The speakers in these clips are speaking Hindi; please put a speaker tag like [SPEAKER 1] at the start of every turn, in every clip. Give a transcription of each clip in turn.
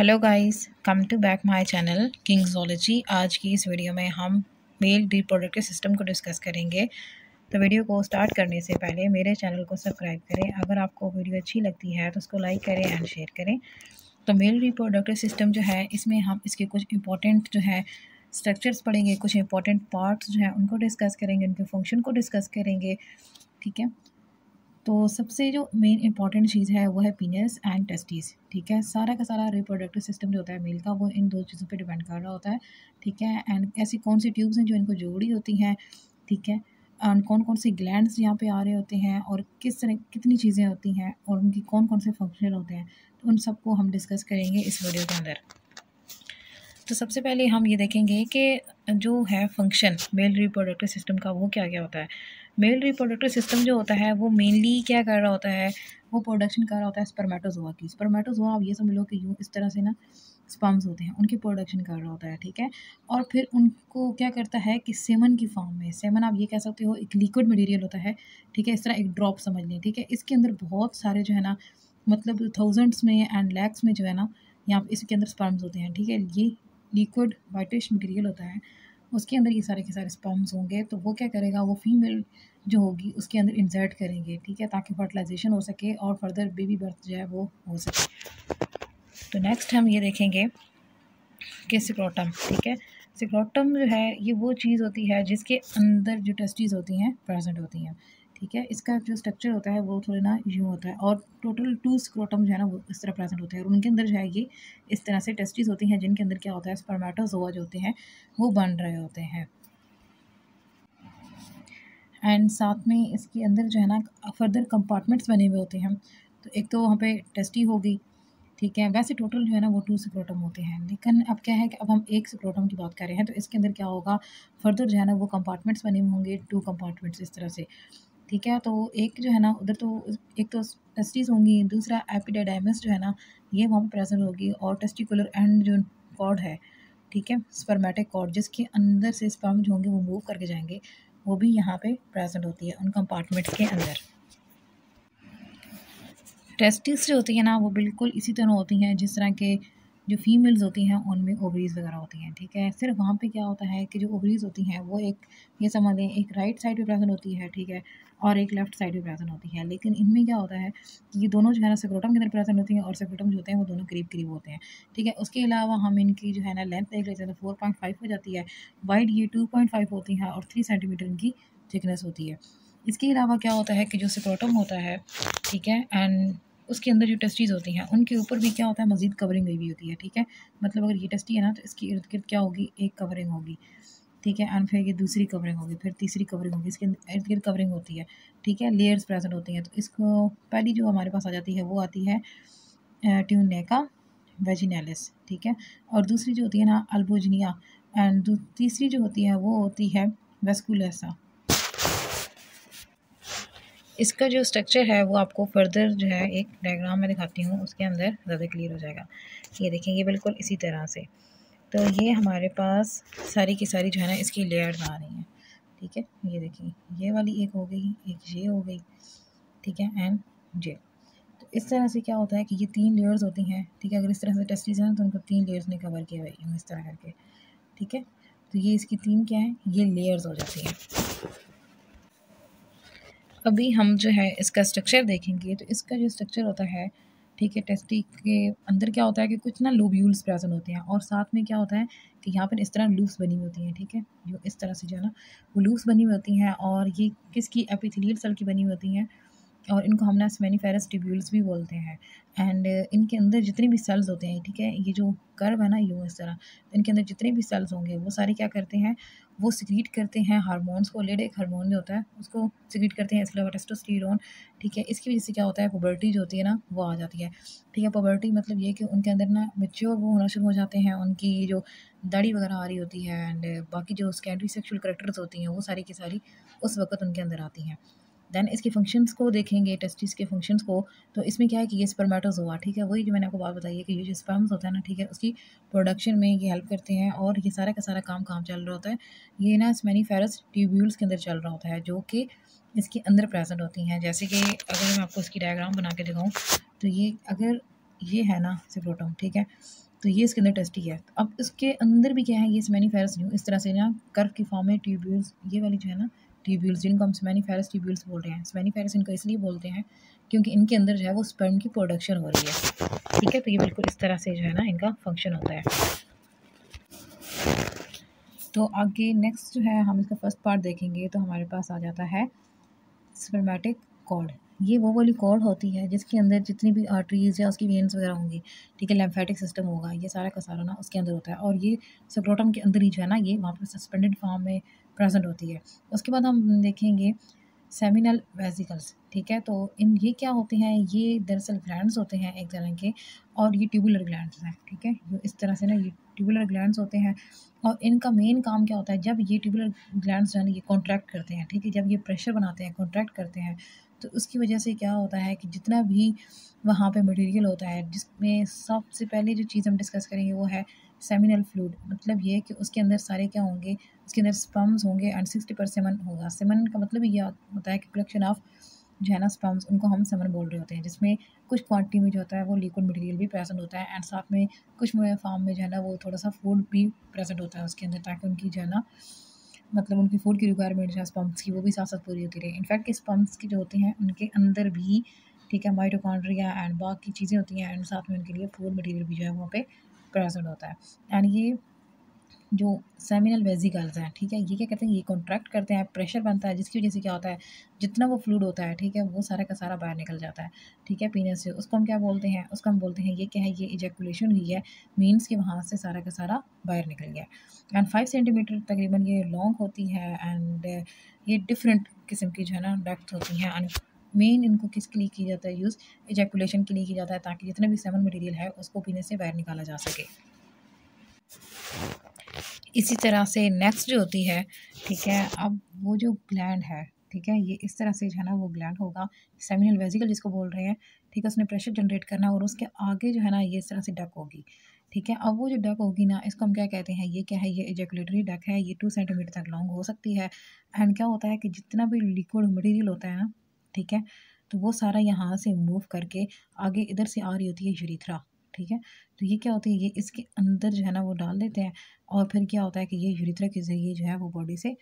[SPEAKER 1] Hello guys, come to back my channel Kingsology. आज की इस वीडियो में हम मेल रिप्रोडक्टिव सिस्टम को डिस्कस करेंगे। तो वीडियो को स्टार्ट करने से पहले मेरे चैनल को सब्सक्राइब करें। अगर आपको वीडियो अच्छी लगती है तो उसको लाइक करें एंड शेयर करें। तो मेल रिप्रोडक्टिव सिस्टम जो है, इसमें हम इसके कुछ इंपॉर्टेंट जो है स्ट्रक्चर्स पढ़ेंगे, कुछ इंपॉर्टेंट पार्ट्स जो है उनको डिस्कस करेंगे, उनके फंक्शन को डिस्कस करेंगे। ठीक है, तो सबसे जो मेन इंपॉर्टेंट चीज़ है वो है पीनस एंड टेस्टिस। ठीक है, सारा का सारा रिप्रोडक्टिव सिस्टम जो होता है मेल का, वो इन दो चीज़ों पे डिपेंड कर रहा होता है। ठीक है, एंड ऐसी कौन सी ट्यूब्स हैं जो इनको जोड़ी होती हैं। ठीक है, एंड कौन कौन से ग्लैंड्स यहाँ पे आ रहे होते हैं और किस तरह कितनी चीज़ें होती हैं और उनकी कौन कौन से फंक्शन होते हैं, तो उन सबको हम डिस्कस करेंगे इस वीडियो के अंदर। तो सबसे पहले हम ये देखेंगे कि जो है फंक्शन मेल रिप्रोडक्टिव सिस्टम का वो क्या क्या होता है। मेल रिप्रोडक्टिव सिस्टम जो होता है वो मेनली क्या कर रहा होता है, वो प्रोडक्शन कर रहा होता है स्पर्मेटोजोआ की। स्पर्मेटोजोआ आप ये समझ लो कि यूँ इस तरह से ना स्पर्म्स होते हैं, उनकी प्रोडक्शन कर रहा होता है। ठीक है, और फिर उनको क्या करता है कि सेमन की फॉर्म में, सेमन आप ये कह सकते हो एक लिक्विड मटेरियल होता है। ठीक है, इस तरह एक ड्रॉप समझ लें। ठीक है, इसके अंदर बहुत सारे जो है ना, मतलब थाउजेंड्स में एंड लैक्स में जो है ना, यहाँ इसके अंदर स्पर्म्स होते हैं। ठीक है, ये लिक्विड वाइटिश मटेरियल होता है, उसके अंदर ये सारे के सारे स्पर्म्स होंगे। तो वो क्या करेगा, वो फीमेल जो होगी उसके अंदर इंसर्ट करेंगे। ठीक है, ताकि फर्टिलाइजेशन हो सके और फर्दर बेबी बर्थ जो है वो हो सके। तो नेक्स्ट हम ये देखेंगे कि सिक्रोटम। ठीक है, सिक्रोटम जो है ये वो चीज़ होती है जिसके अंदर जो टेस्टिस होती हैं प्रेजेंट होती हैं। ठीक है, इसका जो स्ट्रक्चर होता है वो थोड़ा ना यूँ होता है, और टोटल 2 स्क्रोटम जो है ना वो इस तरह प्रेजेंट होते हैं, और उनके अंदर जो है ये इस तरह से टेस्टिस होती हैं जिनके अंदर क्या होता है, स्पर्मेटोजोआ जो होते हैं वो बन रहे होते हैं। एंड साथ में इसके अंदर जो है ना फर्दर कंपार्टमेंट्स बने हुए होते हैं। तो एक तो वहाँ पे टेस्टी हो गई। ठीक है, वैसे टोटल जो है ना वो 2 स्क्रोटम होते हैं, लेकिन अब क्या है कि अब हम एक स्क्रोटम की बात कर रहे हैं। तो इसके अंदर क्या होगा, फर्दर जो है ना वो कंपार्टमेंट्स बने हुए होंगे, 2 कंपार्टमेंट्स इस तरह से। ठीक है, तो एक जो है ना उधर तो एक तो टेस्टिस होंगी, दूसरा एपिडिडाइमिस जो है ना ये वहाँ पे प्रेजेंट होगी, और टेस्टिकुलर एंड जो कॉर्ड है, ठीक है, स्पर्मेटिक कॉर्ड जिसके अंदर से स्पर्म जो होंगे वो मूव करके जाएंगे, वो भी यहाँ पे प्रेजेंट होती है उन कंपार्टमेंट्स के अंदर। टेस्टिस जो होती है ना वो बिल्कुल इसी तरह होती हैं जिस तरह के जो फीमेल्स होती हैं उनमें ओवरीज वगैरह होती हैं। ठीक है, सिर्फ वहाँ पे क्या होता है कि जो ओवरीज होती हैं वो एक, ये समझ लें, एक राइट साइड पे प्रेजेंट होती है। ठीक है, और एक लेफ्ट साइड पे प्रेजेंट होती है, लेकिन इनमें क्या होता है कि ये दोनों जो है ना स्क्रोटम के अंदर प्रेजेंट होती हैं, और स्क्रोटम जो होते हैं वो दोनों करीब करीब होते हैं। ठीक है, उसके अलावा हम इनकी जो है ना लेंथ देख लेते हैं तो 4.5 हो जाती है, वाइड ये 2.5 होती है, और 3 सेंटीमीटर इनकी थिकनेस होती है। इसके अलावा क्या होता है कि जो स्क्रोटम होता है, ठीक है, एंड उसके अंदर जो टेस्टीज़ होती हैं उनके ऊपर भी क्या होता है, मज़ीद कवरिंग गई हुई होती है। ठीक है, मतलब अगर ये टेस्टी है ना तो इसके इर्द गिर्द क्या होगी, एक कवरिंग होगी। ठीक है, एंड फिर ये दूसरी कवरिंग होगी, फिर तीसरी कवरिंग होगी, इसके इर्द गिर्द कवरिंग होती है। ठीक है, लेयर्स प्रेजेंट होती हैं। तो इसको पहली जो हमारे पास आ जाती है वो आती है ट्यूनेका वेजिनैलिस। ठीक है, और दूसरी जो होती है ना अल्बोजिनिया, एंड तीसरी जो होती है वो होती है वेस्कुलेसा। इसका जो स्ट्रक्चर है वो आपको फर्दर जो है एक डायग्राम में दिखाती हूँ, उसके अंदर ज़्यादा क्लियर हो जाएगा। ये देखेंगे बिल्कुल इसी तरह से। तो ये हमारे पास सारी की सारी जो है ना इसकी लेयर्स आ रही हैं। ठीक है, ये देखिए, ये वाली एक हो गई, एक ये हो गई। ठीक है, एंड ये। तो इस तरह से क्या होता है कि ये 3 लेयर्स होती हैं। ठीक है, अगर इस तरह से टेस्टिस हैं तो उनको 3 लेयर्स ने कवर किया हुआ है इस तरह करके। ठीक है, तो ये इसकी 3 क्या है, ये लेयर्स हो जाती हैं। अभी हम जो है इसका स्ट्रक्चर देखेंगे। तो इसका जो स्ट्रक्चर होता है, ठीक है, टेस्टी के अंदर क्या होता है कि कुछ ना लोब्यूल्स प्रेजेंट होते हैं, और साथ में क्या होता है कि यहाँ पर इस तरह लूप्स बनी होती हैं। ठीक है, जो इस तरह से जो है ना वो लूप्स बनी होती हैं, और ये किसकी, एपिथेलियल सेल की बनी होती हैं, और इनको हम ना सेमिनिफेरस ट्यूब्यूल्स भी बोलते हैं। एंड इनके अंदर जितने भी सेल्स होते हैं, ठीक है, ये जो कर्व है ना यूँ इस तरह, इनके अंदर जितने भी सेल्स होंगे वो सारे क्या करते हैं, वो सिक्रीट करते हैं हार्मोन्स को। लेड हार्मोन जो होता है उसको सिक्रीट करते हैं, इसके अलावा टेस्टोस्टेरोन। ठीक है, इसकी वजह से क्या होता है, पुबर्टी जो होती है ना वो आ जाती है। ठीक है, पुबर्टी मतलब ये कि उनके अंदर ना मैच्योर वो होना शुरू हो जाते हैं, उनकी जो दाढ़ी वगैरह आ रही होती है, एंड बाकी जो सेकेंडरी सेक्सुअल करैक्टर्स होती हैं वो सारी की सारी उस वक्त उनके अंदर आती हैं। देन इसके फंक्शंस को देखेंगे, टेस्टिस के फंक्शंस को। तो इसमें क्या है कि ये स्पर्मेटोजोआ, ठीक है, वही जो मैंने आपको बात बताई है कि ये जो स्पर्म्स होता है ना, ठीक है, उसकी प्रोडक्शन में ये हेल्प करते हैं, और ये सारा का सारा काम चल रहा होता है, ये ना सेमिनिफेरस ट्यूब्यूल्स के अंदर चल रहा होता है, जो कि इसके अंदर प्रेजेंट होती हैं। जैसे कि अगर मैं आपको इसकी डायग्राम बना के दिखाऊँ, तो ये अगर ये है ना स्क्रोटम, ठीक है, तो ये इसके अंदर टेस्टी है। अब इसके अंदर भी क्या है, ये सेमिनिफेरस न्यू इस तरह से ना कर्व की फॉर्म में ट्यूब्यूल्स, ये वाली जो है ना ट्यूब्यूल्स, जिनको हम सेमिनिफेरस ट्यूब्यूल्स बोल रहे हैं। सेमिनिफेरस इनको इसलिए बोलते हैं क्योंकि इनके अंदर जो है वो स्पर्म की प्रोडक्शन हो रही है, ठीक है। तो ये बिल्कुल इस तरह से जो है ना इनका फंक्शन होता है। तो आगे नेक्स्ट जो है हम इसका फर्स्ट पार्ट देखेंगे तो हमारे पास आ जाता है स्पर्मेटिक कॉर्ड। ये वो वाली कॉर्ड होती है जिसके अंदर जितनी भी आर्टरीज या उसकी वेन्स वगैरह होंगी, ठीक है, लिम्फेटिक सिस्टम होगा, ये सारा का सारा ना उसके अंदर होता है। और ये स्क्रोटम के अंदर ही जो है ना ये वहाँ पर सस्पेंडेड फॉर्म में प्रेजेंट होती है। उसके बाद हम देखेंगे सेमिनल वेसिकल्स, ठीक है। तो इन ये क्या होते हैं, ये दरअसल ग्लैंड्स होते हैं एक तरह के, और ये ट्यूबुलर ग्लैंड्स हैं, ठीक है। ये इस तरह से ना ये ट्यूबुलर ग्लैंड्स होते हैं, और इनका मेन काम क्या होता है, जब ये ट्यूबुलर ग्लैंड्स जो है ना ये कॉन्ट्रैक्ट करते हैं, ठीक है, जब ये प्रेशर बनाते हैं, कॉन्ट्रैक्ट करते हैं, तो उसकी वजह से क्या होता है कि जितना भी वहाँ पे मटेरियल होता है, जिसमें सबसे पहले जो चीज़ हम डिस्कस करेंगे वो है सेमिनल फ्लूइड। मतलब ये कि उसके अंदर सारे क्या होंगे, उसके अंदर स्पर्म्स होंगे एंड 60% सेमन होगा। सेमन का मतलब ये होता है कि कलेक्शन ऑफ जो है ना स्पर्म्स, उनको हम सेमन बोल रहे होते हैं, जिसमें कुछ क्वांटिटी में जो होता है वो लिक्विड मटेरियल भी प्रेजेंट होता है, एंड साथ में कुछ फॉर्म में जो है ना वो थोड़ा सा फूड भी प्रेजेंट होता है उसके अंदर, ताकि उनकी जो है ना मतलब उनकी फूड की रिक्वायरमेंट जो है स्पर्म्स की वो भी साथ साथ पूरी होती रहे। इनफैक्ट स्पर्म्स की जो होते हैं उनके अंदर भी, ठीक है, माइटोकॉन्ड्रिया एंड बाकी चीज़ें होती हैं, एंड साथ में उनके लिए फूड मटेरियल भी जो है वहाँ पे प्रेजेंट होता है। एंड ये जो सेमिनल वेसिकल्स हैं, ठीक है, ये क्या करते हैं, ये कॉन्ट्रैक्ट करते हैं, प्रेशर बनता है, जिसकी वजह से क्या होता है, जितना वो फ्लूइड होता है, ठीक है, वो सारा का सारा बाहर निकल जाता है, ठीक है, पीने से। उसको हम क्या बोलते हैं, उसको हम बोलते हैं ये क्या है, ये इजैकुलेशन हुई है, मीन्स कि वहाँ से सारा का सारा बाहर निकल गया। एंड 5 सेंटीमीटर तकरीबन ये लॉन्ग होती है, एंड ये डिफरेंट किस्म की जो है ना डेप्थ होती हैं। एंड मेन इनको किसके लिए किया जाता है यूज़, इजैकुलेशन के लिए किया जाता है, ताकि जितना भी सेमन मटेरियल है उसको पीने से बाहर निकाला जा सके। इसी तरह से नेक्स्ट जो होती है, ठीक है, अब वो जो ग्लैंड है, ठीक है, ये इस तरह से जो है ना वो ग्लैंड होगा, सेमिनल वेसिकल जिसको बोल रहे हैं, ठीक है, उसने प्रेशर जनरेट करना, और उसके आगे जो है ना ये इस तरह से डक होगी, ठीक है। अब वो जो डक होगी ना, इसको हम क्या कहते हैं, ये क्या है, ये इजैकुलेटरी डक है, ये 2 सेंटीमीटर तक लॉन्ग हो सकती है। एंड क्या होता है कि जितना भी लिक्विड मटेरियल होता है ना, ठीक है, तो वो सारा यहाँ से मूव करके आगे इधर से आ रही होती है यूरिथ्रा, ठीक है। तो ये क्या होती है, ये इसके अंदर जो है ना वो डाल देते हैं, और फिर क्या होता है कि ये यूरिथ्रा के ज़रिए जो है वो बॉडी से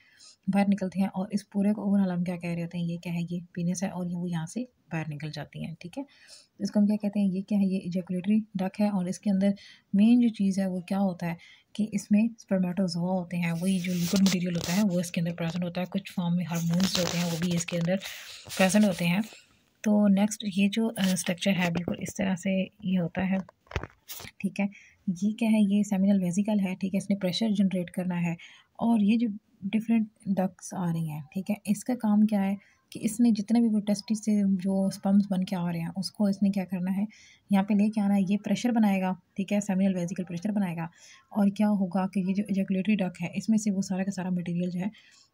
[SPEAKER 1] बाहर निकलते हैं, और इस पूरे को ओवरऑल हम क्या कह रहे होते हैं, ये क्या है, ये पीनस है, और ये वो यहाँ से बाहर निकल जाती हैं, ठीक है। तो इसको हम क्या कहते हैं, ये क्या है, ये इजैकुलेटरी डक है, और इसके अंदर मेन जो चीज़ है वो क्या होता है कि इसमें स्पर्मेटोजोआ होते हैं, वही जो लिक्विड मटेरियल होता है वो इसके अंदर प्रेजेंट होता है, कुछ फॉर्म में हार्मोन्स होते हैं वो भी इसके अंदर प्रेजेंट होते हैं। तो नेक्स्ट ये जो स्ट्रक्चर है बिल्कुल इस तरह से ये होता है, ठीक है। ये क्या है, ये सेमिनल वेसिकल है, ठीक है, इसने प्रेशर जनरेट करना है, और ये जो डिफरेंट डक्ट्स आ रही हैं, ठीक है, इसका काम क्या है कि इसने जितने भी वो टेस्टिस से जो स्पर्म्स बन के आ रहे हैं उसको इसने क्या करना है, यहाँ पे लेके आना है, ये प्रेशर बनाएगा, ठीक है, सेमिनल वेसिकल प्रेशर बनाएगा, और क्या होगा कि ये जो इजैकुलेटरी डक्ट है इसमें से वो सारा का सारा मटेरियल जो है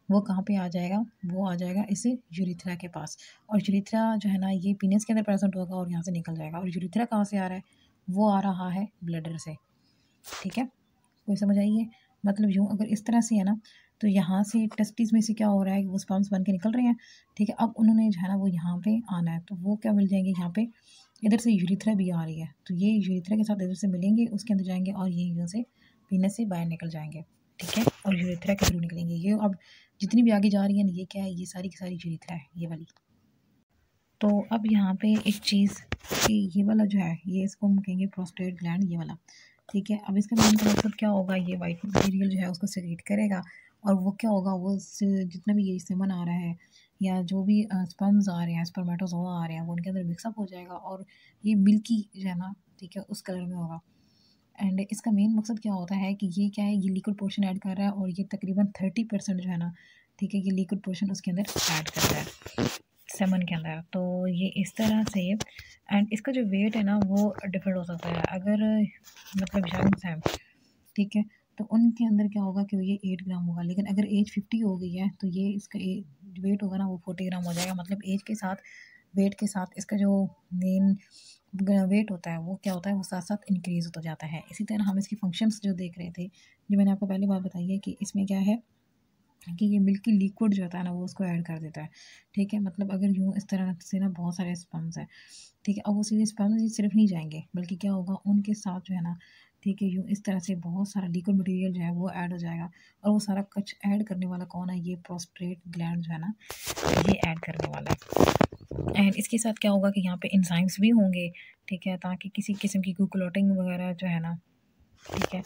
[SPEAKER 1] वो कहाँ पे आ जाएगा, वो आ जाएगा इस यूरिथ्रा के पास, और यूरिथ्रा जो है ना ये पीनस के अंदर प्रेजेंट होगा और यहाँ से निकल जाएगा। और यूरिथ्रा कहाँ से आ रहा है, वो आ रहा है ब्लडर से, ठीक है, कोई समझ आई है। मतलब यूँ अगर इस तरह से है ना, तो यहाँ से टेस्टिस में से क्या हो रहा है कि वो स्पर्म्स बन के निकल रहे हैं, ठीक है। अब उन्होंने जो है ना वो यहाँ पे आना है, तो वो क्या मिल जाएंगे यहाँ पे, इधर से यूरिथ्रा भी आ रही है, तो ये यूरिथ्रा के साथ इधर से मिलेंगे, उसके अंदर जाएंगे, और ये यहाँ से पीनस से बाहर निकल जाएंगे, ठीक है, और यूरिथ्रा के थ्रू निकलेंगे। ये अब जितनी भी आगे जा रही है ना, ये क्या है, ये सारी की सारी यूरिथ्रा है ये वाली। तो अब यहाँ पे एक चीज़ कि ये वाला जो है, ये इसको हम कहेंगे प्रोस्टेट ग्लैंड, ये वाला, ठीक है। अब इसका मेन मतलब क्या होगा, ये वाइट मटेरियल जो है उसको सेक्रेट करेगा, और वो क्या होगा, वो जितना भी ये सेमन आ रहा है या जो भी स्पर्म्स आ रहे हैं, स्पर्मेटोजोआ आ रहे हैं, वो उनके अंदर मिक्सअप हो जाएगा, और ये मिल्की जो है ना, ठीक है, उस कलर में होगा। एंड इसका मेन मकसद क्या होता है कि ये क्या है, ये लिक्विड पोर्शन ऐड कर रहा है, और ये तकरीबन 30% जो है ना, ठीक है, ये लिक्विड पोर्शन उसके अंदर ऐड कर रहा है सेमन के अंदर। तो ये इस तरह से, एंड इसका जो वेट है ना वो डिफरेंट हो सकता है। अगर मतलब यंग्स हैं, ठीक है, तो उनके अंदर क्या होगा कि ये 8 ग्राम होगा, लेकिन अगर एज 50 हो गई है तो ये इसका वेट होगा ना वो 40 ग्राम हो जाएगा। मतलब एज के साथ, वेट के साथ इसका जो मेन वेट होता है वो क्या होता है, वो साथ साथ इंक्रीज होता जाता है। इसी तरह हम इसकी फंक्शंस जो देख रहे थे, जो मैंने आपको पहली बार बताई है कि इसमें क्या है कि ये मिल्की लिक्विड जो होता है ना वो उसको ऐड कर देता है। ठीक है, मतलब अगर यूँ इस तरह से ना बहुत सारे स्पर्म्स हैं, ठीक है, अब वो सीधे स्पर्म्स ही सिर्फ नहीं जाएंगे, बल्कि क्या होगा उनके साथ जो है ना, ठीक है, यूँ इस तरह से बहुत सारा लिक्विड मटेरियल जो है वो ऐड हो जाएगा। और वो सारा कुछ ऐड करने वाला कौन है? ये प्रोस्टेट ग्लैंड जो है ना, ये ऐड करने वाला है। एंड इसके साथ क्या होगा कि यहाँ पे एंजाइम्स भी होंगे, ठीक है, ताकि किसी किस्म की कोई क्लॉटिंग वगैरह जो है ना, ठीक है,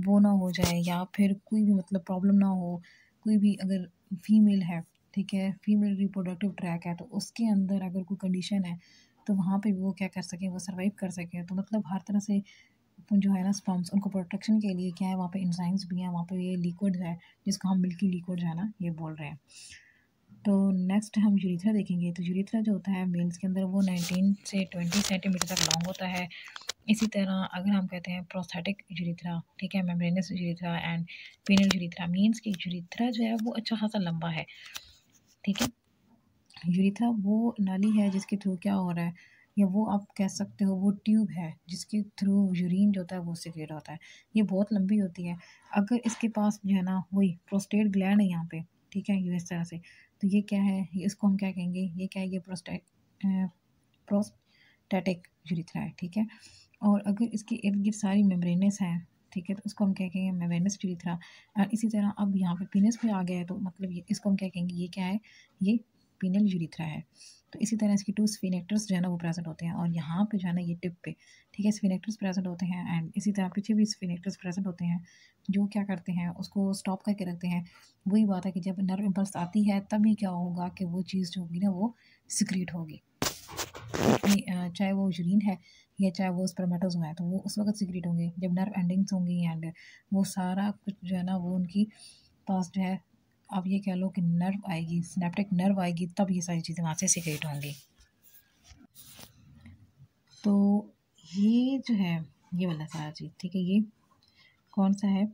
[SPEAKER 1] वो ना हो जाए, या फिर कोई भी मतलब प्रॉब्लम ना हो। कोई भी अगर फीमेल है, ठीक है, फीमेल रिप्रोडक्टिव ट्रैक है, तो उसके अंदर अगर कोई कंडीशन है तो वहाँ पे वो क्या कर सकें, वो सर्वाइव कर सकें। तो मतलब हर तरह से जो है ना स्पर्म्स, उनको प्रोटेक्शन के लिए क्या है, वहाँ पे एंजाइम्स भी हैं, वहाँ पे ये लिक्विड है जिसको हम मिल्की लिक्विड जो है ना ये बोल रहे हैं। तो नेक्स्ट हम यूरिथ्रा देखेंगे। तो यूरिथ्रा जो होता है मेल्स के अंदर वो 19 से 20 सेंटीमीटर तक लॉन्ग होता है। इसी तरह अगर हम कहते हैं प्रोस्थेटिक यूरिथ्रा, ठीक है, membranes urethra and पेनियल urethra, means कि यूरिथ्रा जो है वो अच्छा खासा लंबा है। ठीक है, यूरिथ्रा वो नाली है जिसके थ्रू क्या हो रहा है, या वो आप कह सकते हो वो ट्यूब है जिसके थ्रू यूरिन जो होता है वो सिक्रेट होता है। ये बहुत लंबी होती है। अगर इसके पास जो है ना वही प्रोस्टेट ग्लैंड है यहाँ पे, ठीक है, ये इस तरह से, तो ये क्या है, ये इसको हम क्या कहेंगे, ये क्या है, ये प्रोस्टैटिक यूरिथ्रा है। ठीक है, और अगर इसके इर्द गिर्द सारी मेम्ब्रेनस हैं, ठीक है, तो उसको हम क्या कहेंगे, मेम्ब्रेनस यूरिथ्रा। और इसी तरह अब यहाँ पे पीनस पे आ गया है, तो मतलब ये इसको हम क्या कहेंगे, ये क्या है, ये पीनल यूरिथ्रा है। तो इसी तरह इसकी 2 स्फिनेक्टर्स जो है ना वो प्रेजेंट होते हैं, और यहाँ पे जो है ना ये टिप पे, ठीक है, स्फिनेक्टर्स प्रेजेंट होते हैं। एंड इसी तरह पीछे भी स्फिनेक्टर्स प्रेजेंट होते हैं जो क्या करते हैं, उसको स्टॉप करके रखते हैं। वही बात है कि जब नर्व इम्पल्स आती है तभी क्या होगा कि वो चीज़ जो होगी ना वो सिक्रीट होगी, चाहे वो यूरिन है या चाहे वो स्पर्मेटोज़ोआ है, तो वो उस वक्त सिक्रीट होंगे जब नर्व एंडिंग्स होंगी। एंड वो सारा कुछ जो है ना वो उनकी पास जो है, आप ये कह लो कि नर्व आएगी, सिनेप्टिक नर्व आएगी, तब ये सारी चीज़ें वहाँ से सिक्रेट होंगी। तो ये जो है ये वाला सारा चीज़, ठीक है, ये कौन सा है,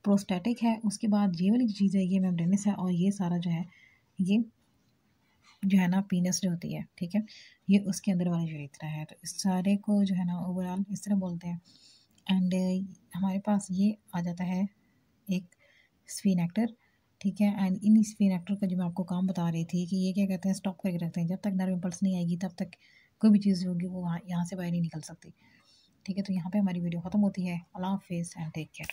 [SPEAKER 1] प्रोस्टैटिक है। उसके बाद ये वाली चीज़ है ये मेम्ब्रेनस है, और ये सारा जो है ये जो है ना पीनस जो होती है, ठीक है, ये उसके अंदर वाला यूरिथ्रा है। तो इस सारे को जो है ना ओवरऑल इस तरह बोलते हैं। एंड हमारे पास ये आ जाता है एक स्फीनेक्टर, ठीक है। एंड इन स्फीनेक्टर का जो मैं आपको काम बता रही थी कि ये क्या कहते हैं, स्टॉप करके रखते हैं, जब तक नर्व इम्पल्स नहीं आएगी तब तक कोई भी चीज़ होगी वो वहाँ यहाँ से बाहर नहीं निकल सकती। ठीक है, तो यहाँ पे हमारी वीडियो ख़त्म होती है। अल्लाह हाफिज़ एंड टेक केयर।